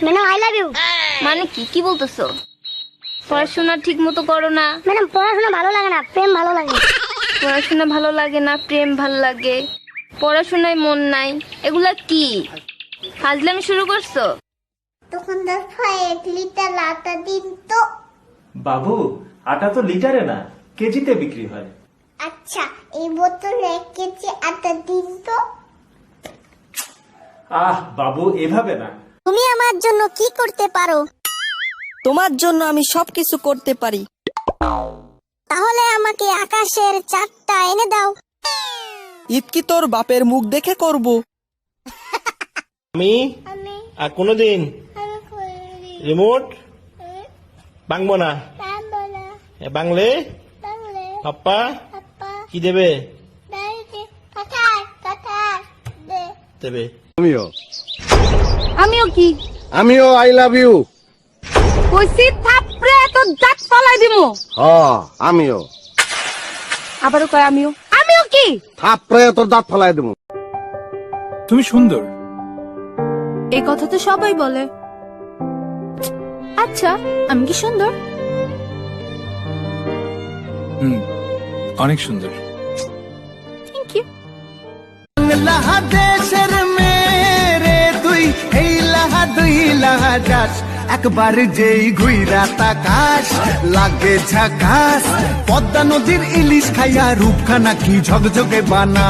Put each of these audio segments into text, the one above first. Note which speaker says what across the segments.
Speaker 1: Madam I love you.
Speaker 2: মানে কি কি বলতেছো? পড়াশোনা ঠিক মতো করো না?
Speaker 1: ম্যাডাম পড়াশোনা ভালো লাগে না, প্রেম ভালো লাগে।
Speaker 2: পড়াশোনা ভালো লাগে না, প্রেম ভালো লাগে, পড়াশোনায় মন নাই, এগুলা কি ফাজলামি শুরু করছো?
Speaker 1: দোকানদার ভাই 1 লিটার আটা দিন তো।
Speaker 3: বাবু, আটা তো লিটারে না, কেজিতে বিক্রি হয়।
Speaker 1: আচ্ছা, এই বোতলে 1 কেজি আটা দিন তো।
Speaker 3: বাবু, এভাবে না।
Speaker 1: তুমি আমার জন্য কি করতে পারো?
Speaker 4: তোমার জন্য আমি সবকিছু করতে পারি।
Speaker 1: তাহলে আমাকে আকাশের চাঁদটা এনে দাও।
Speaker 4: ঈদ কি তোর বাপের মুখ দেখে করব?
Speaker 5: আমি আর কোনোদিন রিমোট ভাঙবো না। বাংলে পাপ্পা কি দেবে? দেবে।
Speaker 2: আমিও কি?
Speaker 6: আমিও আই লাভ ইউ।
Speaker 2: কইছি থাপড়ে তো দাঁত ফালাই দিমু।
Speaker 6: আমিও
Speaker 2: আবারও কয় আমিও। আমিও কি?
Speaker 6: থাপড়ে তোর দাঁত ফেলাই দেবো।
Speaker 7: তুমি সুন্দর।
Speaker 2: এই কথা তো সবাই বলে। আচ্ছা, আমি কি সুন্দর?
Speaker 7: অনেক সুন্দর।
Speaker 2: Thank you.
Speaker 8: লাহা দেশের মেরে তুই এই লাহা দুই লাহা যাস, একবার যেই ঘুইরা তাকাস লাগে ঝাকাস। পদ্মা নদীর ইলিশ খাইয়া রূপখানা কি ঝকঝকে বানা।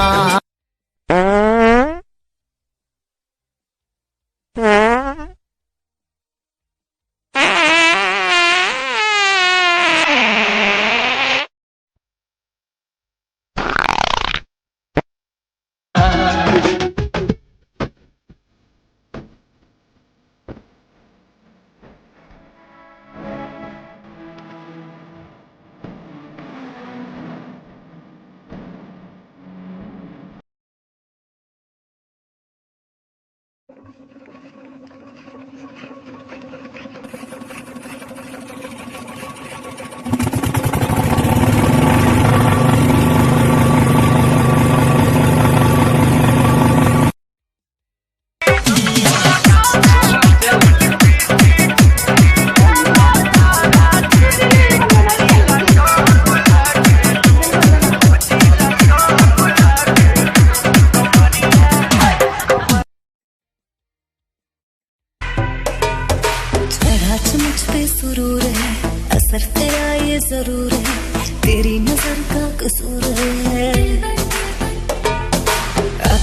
Speaker 9: मुझ पे सुरूर है, असर तेरा ये जरूर है, तेरी नजर का कसूर है।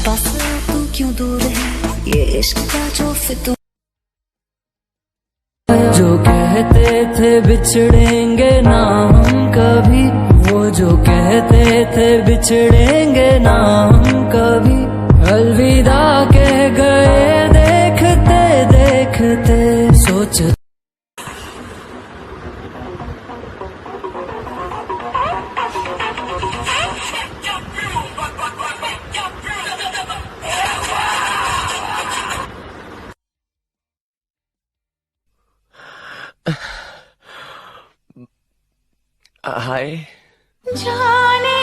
Speaker 9: पास तू क्यों दूर है, ये इश्क का जो फितूर। जो कहते थे बिछड़ेंगे ना हम कभी, वो जो कहते थे बिछड़ेंगे ना हम कभी, अलविदा कह गए देखते देखते। सोच
Speaker 5: হাই
Speaker 2: जाने